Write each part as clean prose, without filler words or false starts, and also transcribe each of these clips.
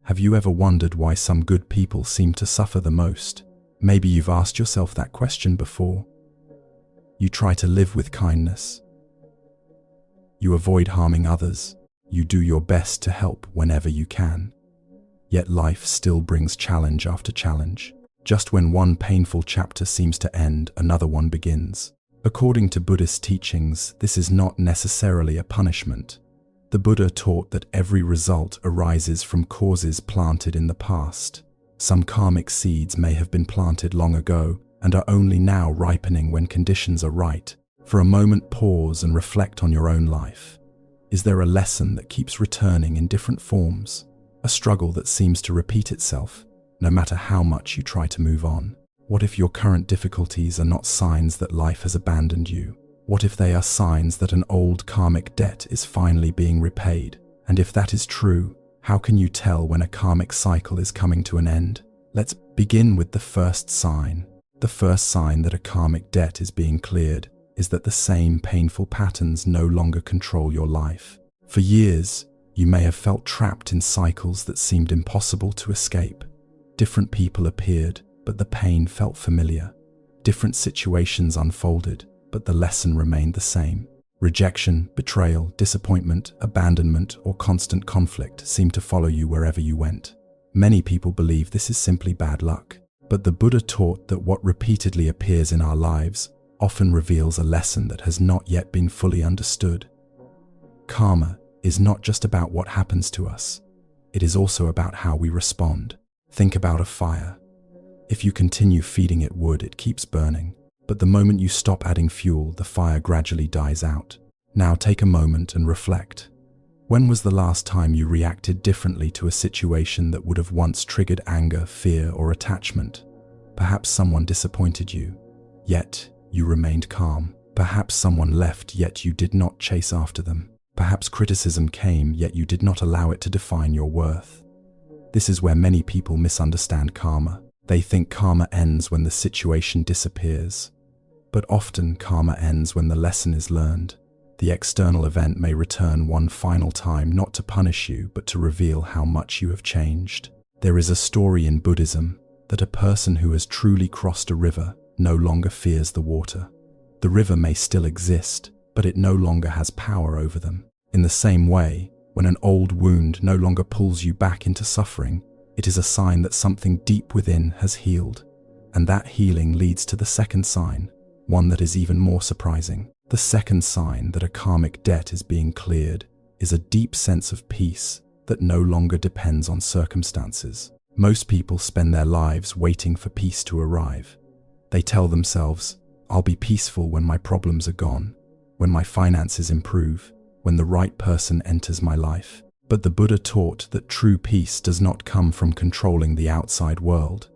Have you ever wondered why some good people seem to suffer the most? Maybe you've asked yourself that question before. You try to live with kindness. You avoid harming others. You do your best to help whenever you can. Yet life still brings challenge after challenge. Just when one painful chapter seems to end, another one begins. According to Buddhist teachings, this is not necessarily a punishment. The Buddha taught that every result arises from causes planted in the past. Some karmic seeds may have been planted long ago and are only now ripening when conditions are right. For a moment, pause and reflect on your own life. Is there a lesson that keeps returning in different forms? A struggle that seems to repeat itself, no matter how much you try to move on? What if your current difficulties are not signs that life has abandoned you? What if they are signs that an old karmic debt is finally being repaid? And if that is true, how can you tell when a karmic cycle is coming to an end? Let's begin with the first sign. The first sign that a karmic debt is being cleared is that the same painful patterns no longer control your life. For years, you may have felt trapped in cycles that seemed impossible to escape. Different people appeared, but the pain felt familiar. Different situations unfolded, but the lesson remained the same. Rejection, betrayal, disappointment, abandonment, or constant conflict seemed to follow you wherever you went. Many people believe this is simply bad luck, but the Buddha taught that what repeatedly appears in our lives often reveals a lesson that has not yet been fully understood. Karma is not just about what happens to us. It is also about how we respond. Think about a fire. If you continue feeding it wood, it keeps burning. But the moment you stop adding fuel, the fire gradually dies out. Now take a moment and reflect. When was the last time you reacted differently to a situation that would have once triggered anger, fear, or attachment? Perhaps someone disappointed you, yet you remained calm. Perhaps someone left, yet you did not chase after them. Perhaps criticism came, yet you did not allow it to define your worth. This is where many people misunderstand karma. They think karma ends when the situation disappears. But often karma ends when the lesson is learned. The external event may return one final time, not to punish you, but to reveal how much you have changed. There is a story in Buddhism that a person who has truly crossed a river no longer fears the water. The river may still exist, but it no longer has power over them. In the same way, when an old wound no longer pulls you back into suffering, it is a sign that something deep within has healed. And that healing leads to the second sign, one that is even more surprising. The second sign that a karmic debt is being cleared is a deep sense of peace that no longer depends on circumstances. Most people spend their lives waiting for peace to arrive. They tell themselves, "I'll be peaceful when my problems are gone, when my finances improve, when the right person enters my life." But the Buddha taught that true peace does not come from controlling the outside world.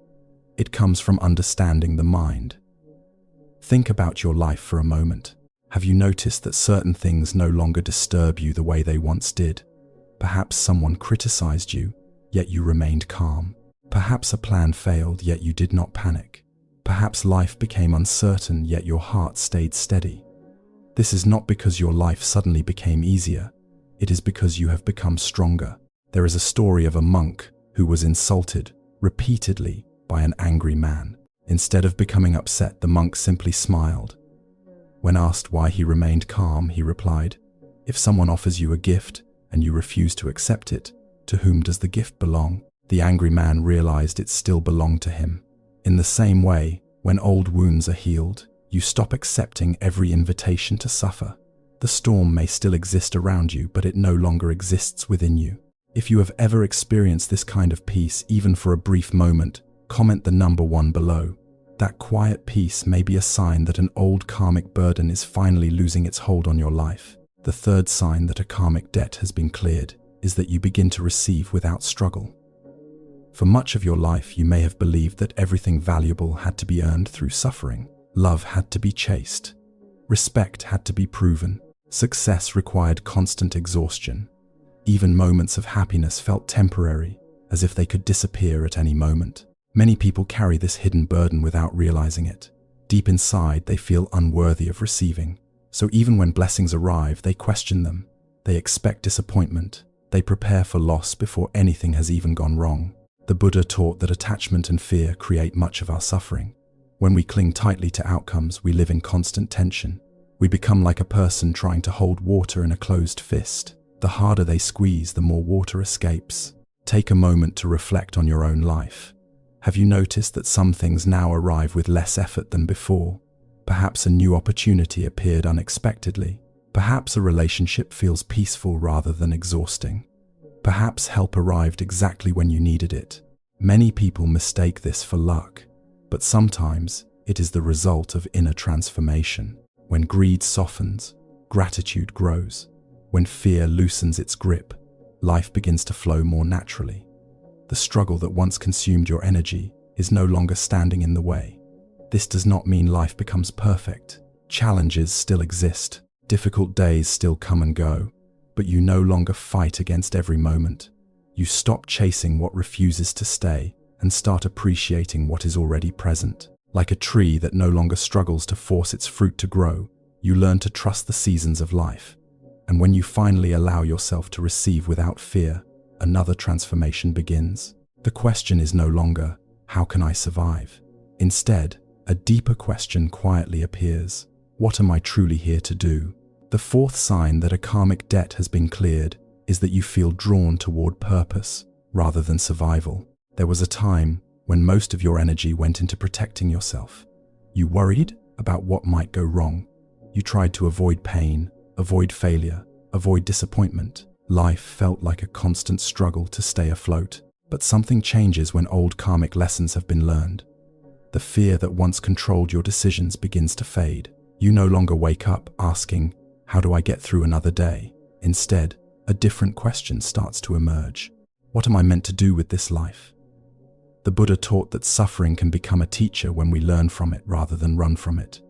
It comes from understanding the mind. Think about your life for a moment. Have you noticed that certain things no longer disturb you the way they once did? Perhaps someone criticized you, yet you remained calm. Perhaps a plan failed, yet you did not panic. Perhaps life became uncertain, yet your heart stayed steady. This is not because your life suddenly became easier. It is because you have become stronger. There is a story of a monk who was insulted repeatedly by an angry man. Instead of becoming upset, the monk simply smiled. When asked why he remained calm, he replied, "If someone offers you a gift and you refuse to accept it, to whom does the gift belong?" The angry man realized it still belonged to him. In the same way, when old wounds are healed, you stop accepting every invitation to suffer. The storm may still exist around you, but it no longer exists within you. If you have ever experienced this kind of peace, even for a brief moment, comment the number 1 below. That quiet peace may be a sign that an old karmic burden is finally losing its hold on your life. The third sign that a karmic debt has been cleared is that you begin to receive without struggle. For much of your life, you may have believed that everything valuable had to be earned through suffering. Love had to be chased. Respect had to be proven. Success required constant exhaustion. Even moments of happiness felt temporary, as if they could disappear at any moment. Many people carry this hidden burden without realizing it. Deep inside, they feel unworthy of receiving. So even when blessings arrive, they question them. They expect disappointment. They prepare for loss before anything has even gone wrong. The Buddha taught that attachment and fear create much of our suffering. When we cling tightly to outcomes, we live in constant tension. We become like a person trying to hold water in a closed fist. The harder they squeeze, the more water escapes. Take a moment to reflect on your own life. Have you noticed that some things now arrive with less effort than before? Perhaps a new opportunity appeared unexpectedly. Perhaps a relationship feels peaceful rather than exhausting. Perhaps help arrived exactly when you needed it. Many people mistake this for luck, but sometimes it is the result of inner transformation. When greed softens, gratitude grows. When fear loosens its grip, life begins to flow more naturally. The struggle that once consumed your energy is no longer standing in the way. This does not mean life becomes perfect. Challenges still exist. Difficult days still come and go, but you no longer fight against every moment. You stop chasing what refuses to stay and start appreciating what is already present. Like a tree that no longer struggles to force its fruit to grow, you learn to trust the seasons of life. And when you finally allow yourself to receive without fear, another transformation begins. The question is no longer, how can I survive? Instead, a deeper question quietly appears. What am I truly here to do? The fourth sign that a karmic debt has been cleared is that you feel drawn toward purpose rather than survival. There was a time when most of your energy went into protecting yourself. You worried about what might go wrong. You tried to avoid pain, avoid failure, avoid disappointment. Life felt like a constant struggle to stay afloat. But something changes when old karmic lessons have been learned. The fear that once controlled your decisions begins to fade. You no longer wake up asking, how do I get through another day? Instead, a different question starts to emerge. What am I meant to do with this life? The Buddha taught that suffering can become a teacher when we learn from it rather than run from it.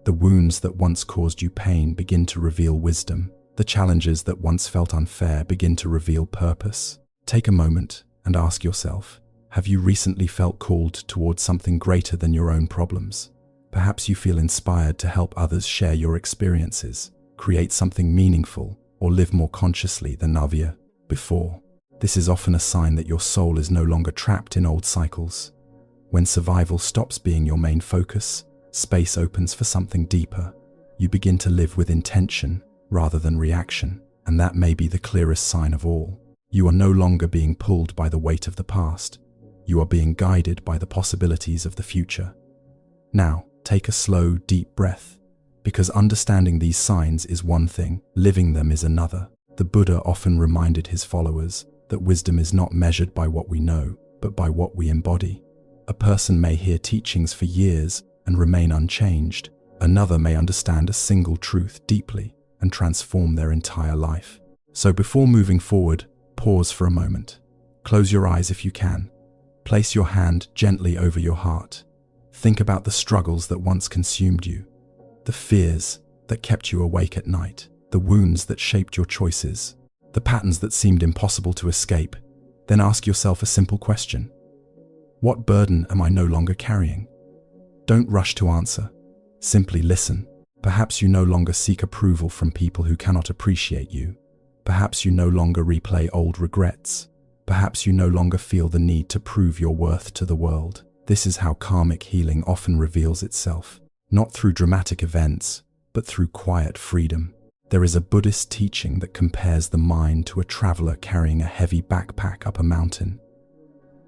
The wounds that once caused you pain begin to reveal wisdom. The challenges that once felt unfair begin to reveal purpose. Take a moment and ask yourself, have you recently felt called towards something greater than your own problems? Perhaps you feel inspired to help others share your experiences, create something meaningful, or live more consciously than never before. This is often a sign that your soul is no longer trapped in old cycles. When survival stops being your main focus, space opens for something deeper. You begin to live with intention rather than reaction, and that may be the clearest sign of all. You are no longer being pulled by the weight of the past. You are being guided by the possibilities of the future. Now, take a slow, deep breath, because understanding these signs is one thing, living them is another. The Buddha often reminded his followers that wisdom is not measured by what we know, but by what we embody. A person may hear teachings for years and remain unchanged. Another may understand a single truth deeply and transform their entire life. So before moving forward, pause for a moment. Close your eyes if you can. Place your hand gently over your heart. Think about the struggles that once consumed you, the fears that kept you awake at night, the wounds that shaped your choices, the patterns that seemed impossible to escape. Then ask yourself a simple question. What burden am I no longer carrying? Don't rush to answer. Simply listen. Perhaps you no longer seek approval from people who cannot appreciate you. Perhaps you no longer replay old regrets. Perhaps you no longer feel the need to prove your worth to the world. This is how karmic healing often reveals itself, not through dramatic events, but through quiet freedom. There is a Buddhist teaching that compares the mind to a traveler carrying a heavy backpack up a mountain.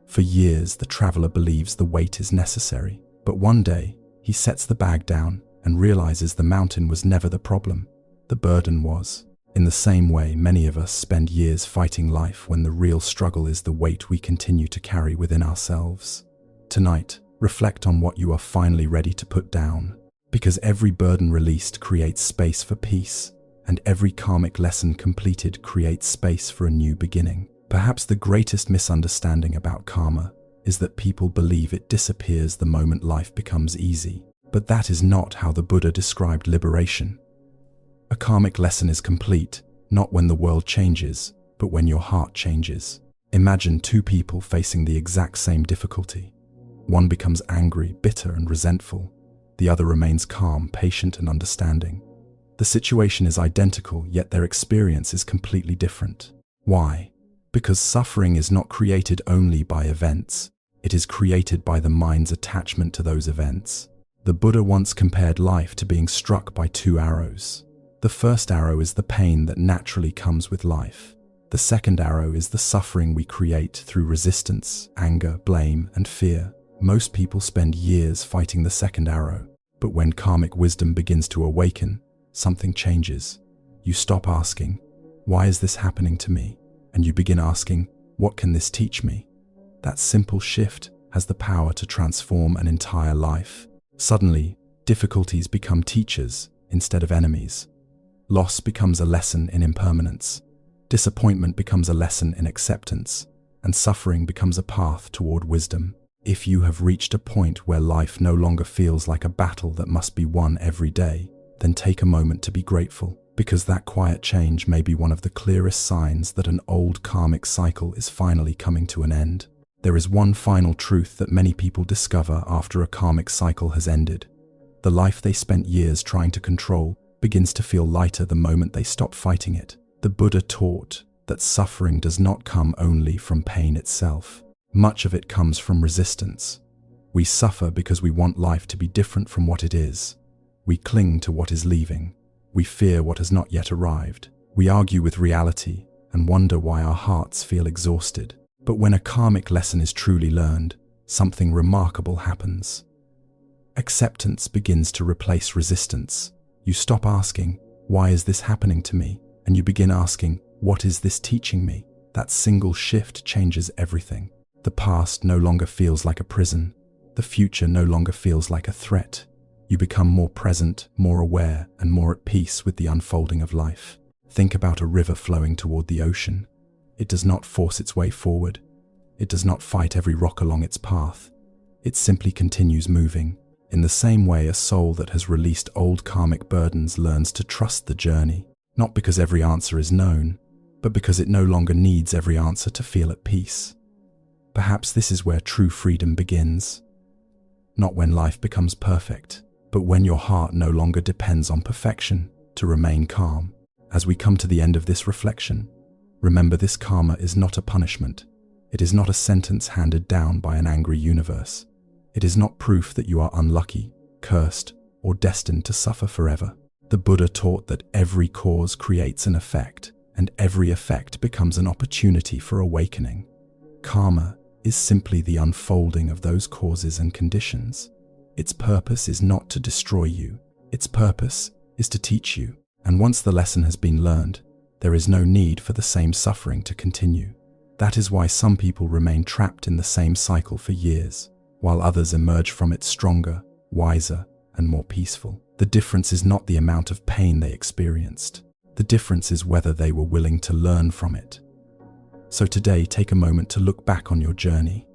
For years, the traveler believes the weight is necessary, but one day, he sets the bag down and realizes the mountain was never the problem. The burden was. In the same way, many of us spend years fighting life when the real struggle is the weight we continue to carry within ourselves. Tonight, reflect on what you are finally ready to put down, because every burden released creates space for peace, and every karmic lesson completed creates space for a new beginning. Perhaps the greatest misunderstanding about karma is that people believe it disappears the moment life becomes easy. But that is not how the Buddha described liberation. A karmic lesson is complete, not when the world changes, but when your heart changes. Imagine two people facing the exact same difficulty. One becomes angry, bitter, and resentful. The other remains calm, patient, and understanding. The situation is identical, yet their experience is completely different. Why? Because suffering is not created only by events. It is created by the mind's attachment to those events. The Buddha once compared life to being struck by two arrows. The first arrow is the pain that naturally comes with life. The second arrow is the suffering we create through resistance, anger, blame, and fear. Most people spend years fighting the second arrow, but when karmic wisdom begins to awaken, something changes. You stop asking, "Why is this happening to me?" and you begin asking, "What can this teach me?" That simple shift has the power to transform an entire life. Suddenly, difficulties become teachers instead of enemies. Loss becomes a lesson in impermanence. Disappointment becomes a lesson in acceptance, and suffering becomes a path toward wisdom. If you have reached a point where life no longer feels like a battle that must be won every day, then take a moment to be grateful, because that quiet change may be one of the clearest signs that an old karmic cycle is finally coming to an end. There is one final truth that many people discover after a karmic cycle has ended. The life they spent years trying to control begins to feel lighter the moment they stop fighting it. The Buddha taught that suffering does not come only from pain itself. Much of it comes from resistance. We suffer because we want life to be different from what it is. We cling to what is leaving. We fear what has not yet arrived. We argue with reality and wonder why our hearts feel exhausted. But when a karmic lesson is truly learned, something remarkable happens. Acceptance begins to replace resistance. You stop asking, "Why is this happening to me?" and you begin asking, "What is this teaching me?" That single shift changes everything. The past no longer feels like a prison. The future no longer feels like a threat. You become more present, more aware, and more at peace with the unfolding of life. Think about a river flowing toward the ocean. It does not force its way forward. It does not fight every rock along its path. It simply continues moving. In the same way, a soul that has released old karmic burdens learns to trust the journey, not because every answer is known, but because it no longer needs every answer to feel at peace. Perhaps this is where true freedom begins. Not when life becomes perfect, but when your heart no longer depends on perfection to remain calm. As we come to the end of this reflection, remember this karma is not a punishment. It is not a sentence handed down by an angry universe. It is not proof that you are unlucky, cursed, or destined to suffer forever. The Buddha taught that every cause creates an effect, and every effect becomes an opportunity for awakening. Karma is simply the unfolding of those causes and conditions. Its purpose is not to destroy you. Its purpose is to teach you. And once the lesson has been learned, there is no need for the same suffering to continue. That is why some people remain trapped in the same cycle for years, while others emerge from it stronger, wiser, and more peaceful. The difference is not the amount of pain they experienced. The difference is whether they were willing to learn from it. So today, take a moment to look back on your journey.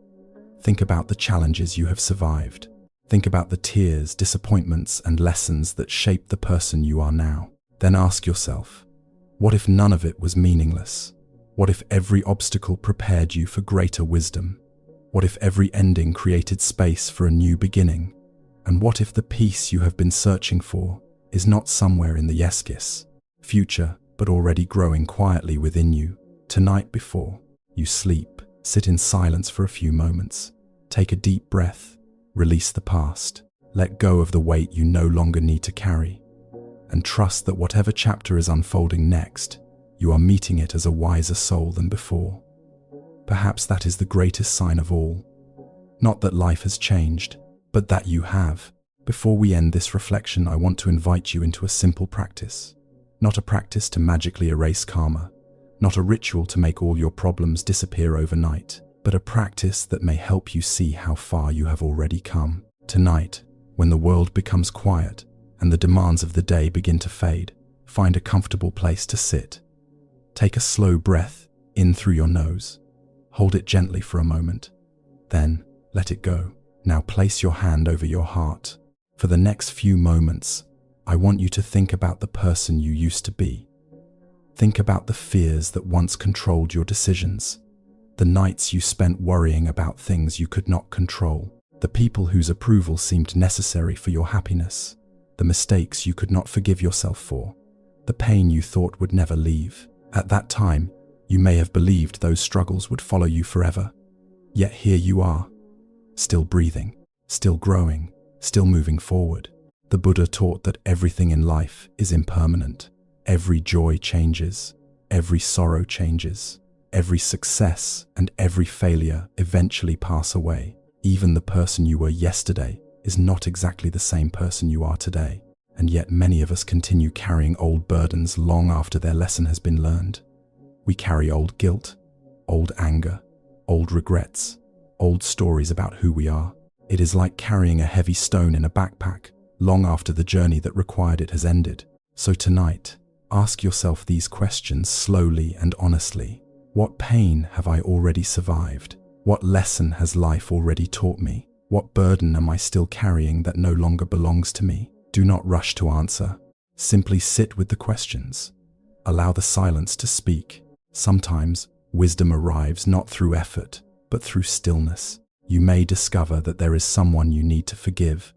Think about the challenges you have survived. Think about the tears, disappointments, and lessons that shaped the person you are now. Then ask yourself, what if none of it was meaningless? What if every obstacle prepared you for greater wisdom? What if every ending created space for a new beginning? And what if the peace you have been searching for is not somewhere in the Yeskis, future, but already growing quietly within you? Tonight, before you sleep, sit in silence for a few moments. Take a deep breath, release the past, let go of the weight you no longer need to carry, and trust that whatever chapter is unfolding next, you are meeting it as a wiser soul than before. Perhaps that is the greatest sign of all. Not that life has changed, but that you have. Before we end this reflection, I want to invite you into a simple practice. Not a practice to magically erase karma, not a ritual to make all your problems disappear overnight, but a practice that may help you see how far you have already come. Tonight, when the world becomes quiet and the demands of the day begin to fade, find a comfortable place to sit. Take a slow breath in through your nose. Hold it gently for a moment. Then, let it go. Now place your hand over your heart. For the next few moments, I want you to think about the person you used to be. Think about the fears that once controlled your decisions, the nights you spent worrying about things you could not control, the people whose approval seemed necessary for your happiness, the mistakes you could not forgive yourself for, the pain you thought would never leave. At that time, You may have believed those struggles would follow you forever. Yet here you are, still breathing, still growing, still moving forward. The Buddha taught that everything in life is impermanent. Every joy changes, every sorrow changes, every success and every failure eventually pass away. Even the person you were yesterday is not exactly the same person you are today. And yet many of us continue carrying old burdens long after their lesson has been learned. We carry old guilt, old anger, old regrets, old stories about who we are. It is like carrying a heavy stone in a backpack, long after the journey that required it has ended. So tonight, ask yourself these questions slowly and honestly. What pain have I already survived? What lesson has life already taught me? What burden am I still carrying that no longer belongs to me? Do not rush to answer. Simply sit with the questions. Allow the silence to speak. Sometimes, wisdom arrives not through effort, but through stillness. You may discover that there is someone you need to forgive.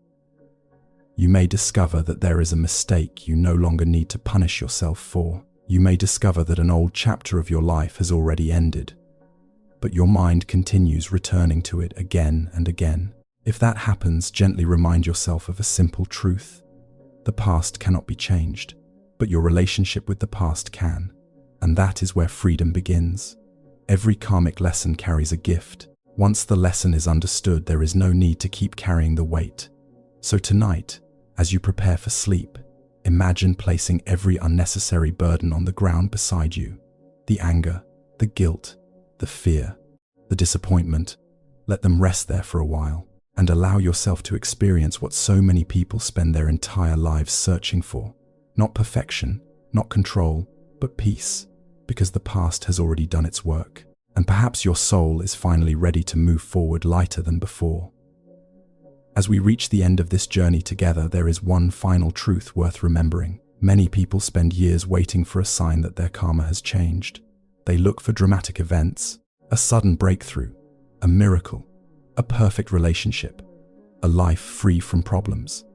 You may discover that there is a mistake you no longer need to punish yourself for. You may discover that an old chapter of your life has already ended, but your mind continues returning to it again and again. If that happens, gently remind yourself of a simple truth. The past cannot be changed, but your relationship with the past can, and that is where freedom begins. Every karmic lesson carries a gift. Once the lesson is understood, there is no need to keep carrying the weight. So tonight, as you prepare for sleep, imagine placing every unnecessary burden on the ground beside you. The anger, the guilt, the fear, the disappointment. Let them rest there for a while, and allow yourself to experience what so many people spend their entire lives searching for. Not perfection, not control, but peace, because the past has already done its work, and perhaps your soul is finally ready to move forward lighter than before. As we reach the end of this journey together, there is one final truth worth remembering. Many people spend years waiting for a sign that their karma has changed. They look for dramatic events, a sudden breakthrough, a miracle, a perfect relationship, a life free from problems.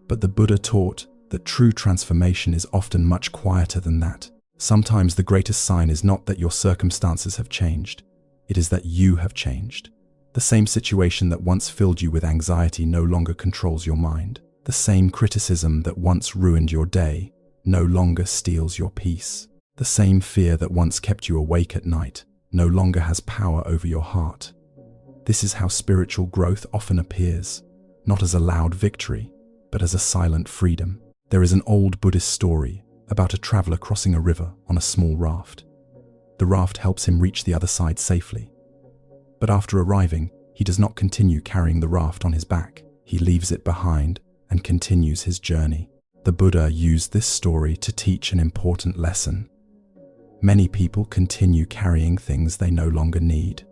But the Buddha taught that true transformation is often much quieter than that. Sometimes the greatest sign is not that your circumstances have changed, it is that you have changed. The same situation that once filled you with anxiety no longer controls your mind. The same criticism that once ruined your day no longer steals your peace. The same fear that once kept you awake at night no longer has power over your heart. This is how spiritual growth often appears, not as a loud victory, but as a silent freedom. There is an old Buddhist story about a traveler crossing a river on a small raft. The raft helps him reach the other side safely. But after arriving, he does not continue carrying the raft on his back. He leaves it behind and continues his journey. The Buddha used this story to teach an important lesson. Many people continue carrying things they no longer need.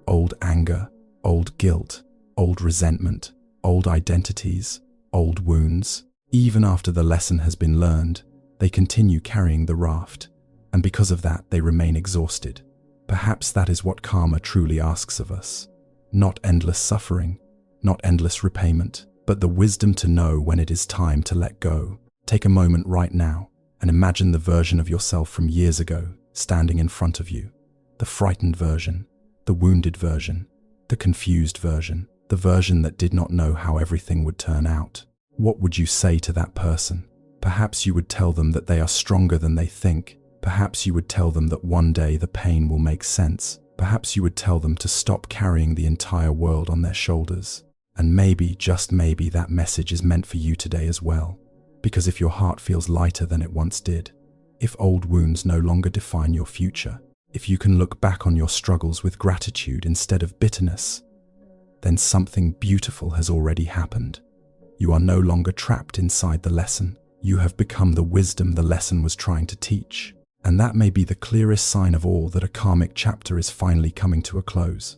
Old anger, old guilt, old resentment, old identities, old wounds. Even after the lesson has been learned, they continue carrying the raft, and because of that, they remain exhausted. Perhaps that is what karma truly asks of us. Not endless suffering, not endless repayment, but the wisdom to know when it is time to let go. Take a moment right now and imagine the version of yourself from years ago standing in front of you. The frightened version, the wounded version, the confused version, the version that did not know how everything would turn out. What would you say to that person? Perhaps you would tell them that they are stronger than they think. Perhaps you would tell them that one day the pain will make sense. Perhaps you would tell them to stop carrying the entire world on their shoulders. And maybe, just maybe, that message is meant for you today as well. Because if your heart feels lighter than it once did, if old wounds no longer define your future, if you can look back on your struggles with gratitude instead of bitterness, then something beautiful has already happened. You are no longer trapped inside the lesson. You have become the wisdom the lesson was trying to teach. And that may be the clearest sign of all that a karmic chapter is finally coming to a close.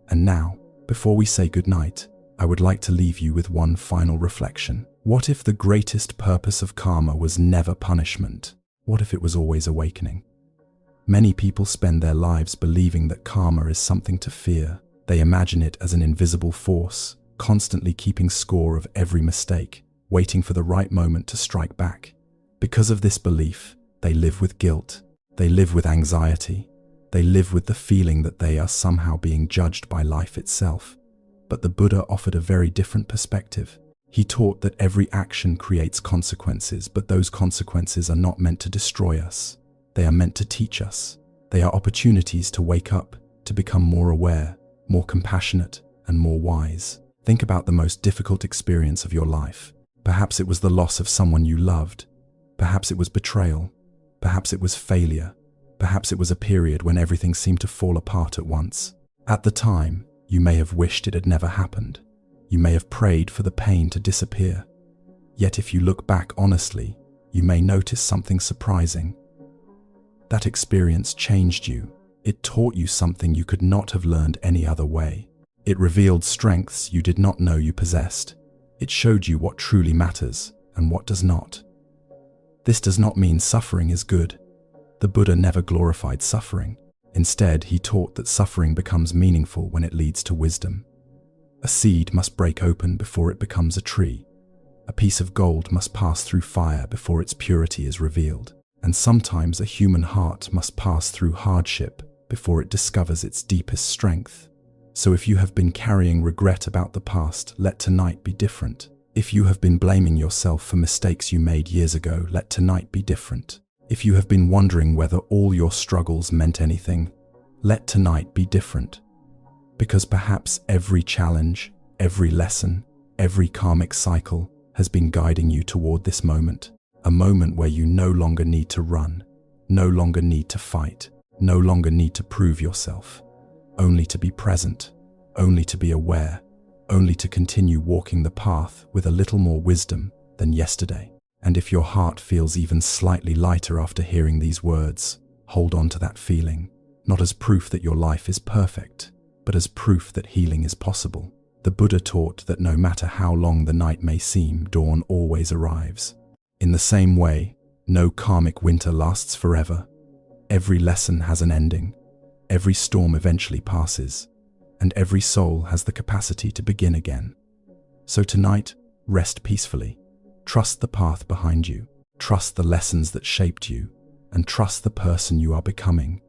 And now, before we say goodnight, I would like to leave you with one final reflection. What if the greatest purpose of karma was never punishment? What if it was always awakening? Many people spend their lives believing that karma is something to fear. They imagine it as an invisible force, constantly keeping score of every mistake, waiting for the right moment to strike back. Because of this belief, they live with guilt. They live with anxiety. They live with the feeling that they are somehow being judged by life itself. But the Buddha offered a very different perspective. He taught that every action creates consequences, but those consequences are not meant to destroy us. They are meant to teach us. They are opportunities to wake up, to become more aware, more compassionate, and more wise. Think about the most difficult experience of your life. Perhaps it was the loss of someone you loved. Perhaps it was betrayal. Perhaps it was failure. Perhaps it was a period when everything seemed to fall apart at once. At the time, you may have wished it had never happened. You may have prayed for the pain to disappear. Yet if you look back honestly, you may notice something surprising. That experience changed you. It taught you something you could not have learned any other way. It revealed strengths you did not know you possessed. It showed you what truly matters and what does not. This does not mean suffering is good. The Buddha never glorified suffering. Instead, he taught that suffering becomes meaningful when it leads to wisdom. A seed must break open before it becomes a tree. A piece of gold must pass through fire before its purity is revealed. And sometimes a human heart must pass through hardship before it discovers its deepest strength. So if you have been carrying regret about the past, let tonight be different. If you have been blaming yourself for mistakes you made years ago, let tonight be different. If you have been wondering whether all your struggles meant anything, let tonight be different. Because perhaps every challenge, every lesson, every karmic cycle has been guiding you toward this moment. A moment where you no longer need to run, no longer need to fight, no longer need to prove yourself. Only to be present, only to be aware, only to continue walking the path with a little more wisdom than yesterday. And if your heart feels even slightly lighter after hearing these words, hold on to that feeling, not as proof that your life is perfect, but as proof that healing is possible. The Buddha taught that no matter how long the night may seem, dawn always arrives. In the same way, no karmic winter lasts forever. Every lesson has an ending. Every storm eventually passes, and every soul has the capacity to begin again. So tonight, rest peacefully. Trust the path behind you. Trust the lessons that shaped you, and trust the person you are becoming.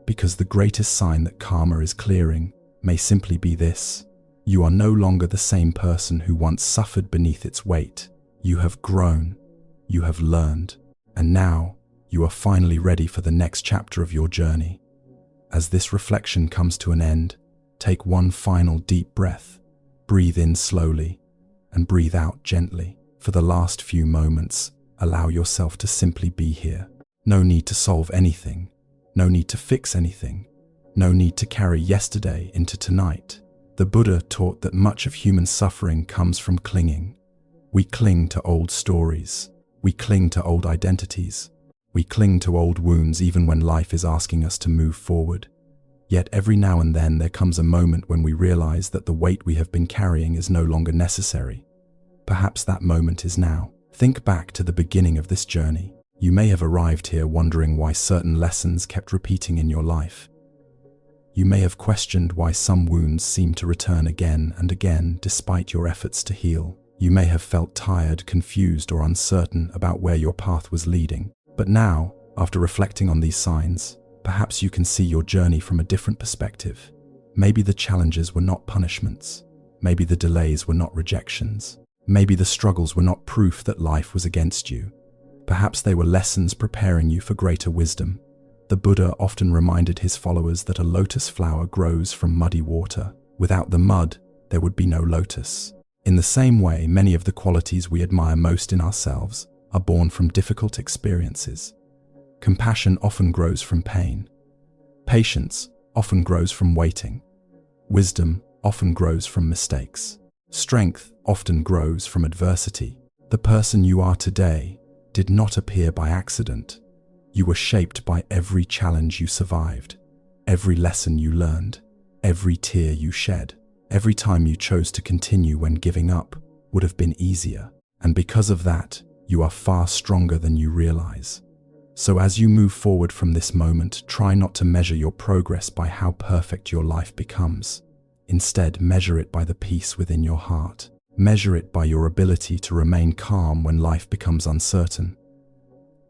Because the greatest sign that karma is clearing may simply be this: you are no longer the same person who once suffered beneath its weight. You have grown, you have learned, and now you are finally ready for the next chapter of your journey. As this reflection comes to an end, take one final deep breath. Breathe in slowly and breathe out gently. For the last few moments, allow yourself to simply be here. No need to solve anything. No need to fix anything. No need to carry yesterday into tonight. The Buddha taught that much of human suffering comes from clinging. We cling to old stories. We cling to old identities. We cling to old wounds even when life is asking us to move forward. Yet every now and then there comes a moment when we realize that the weight we have been carrying is no longer necessary. Perhaps that moment is now. Think back to the beginning of this journey. You may have arrived here wondering why certain lessons kept repeating in your life. You may have questioned why some wounds seem to return again and again despite your efforts to heal. You may have felt tired, confused, or uncertain about where your path was leading. But now, after reflecting on these signs, perhaps you can see your journey from a different perspective. Maybe the challenges were not punishments. Maybe the delays were not rejections. Maybe the struggles were not proof that life was against you. Perhaps they were lessons preparing you for greater wisdom. The Buddha often reminded his followers that a lotus flower grows from muddy water. Without the mud, there would be no lotus. In the same way, many of the qualities we admire most in ourselves are born from difficult experiences. Compassion often grows from pain. Patience often grows from waiting. Wisdom often grows from mistakes. Strength often grows from adversity. The person you are today did not appear by accident. You were shaped by every challenge you survived, every lesson you learned, every tear you shed. Every time you chose to continue when giving up would have been easier. And because of that, you are far stronger than you realize. So as you move forward from this moment, try not to measure your progress by how perfect your life becomes. Instead, measure it by the peace within your heart. Measure it by your ability to remain calm when life becomes uncertain.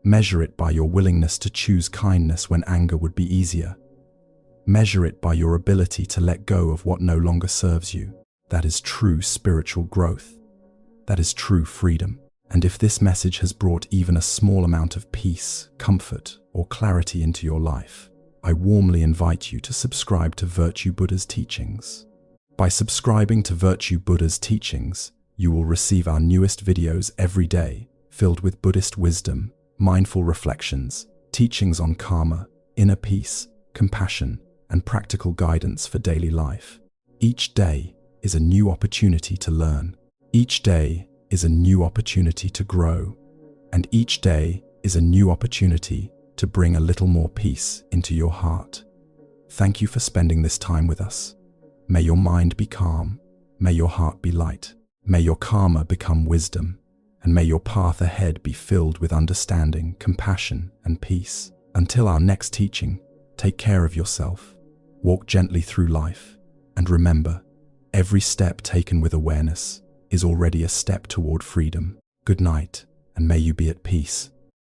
Measure it by your willingness to choose kindness when anger would be easier. Measure it by your ability to let go of what no longer serves you. That is true spiritual growth. That is true freedom. And if this message has brought even a small amount of peace, comfort, or clarity into your life, I warmly invite you to subscribe to Virtue Buddha's teachings. By subscribing to Virtue Buddha's teachings, you will receive our newest videos every day, filled with Buddhist wisdom, mindful reflections, teachings on karma, inner peace, compassion, and practical guidance for daily life. Each day is a new opportunity to learn. Each day is a new opportunity to grow. And each day is a new opportunity to bring a little more peace into your heart. Thank you for spending this time with us. May your mind be calm. May your heart be light. May your karma become wisdom. And may your path ahead be filled with understanding, compassion, and peace. Until our next teaching, take care of yourself. Walk gently through life. And remember, every step taken with awareness is already a step toward freedom. Good night, and may you be at peace.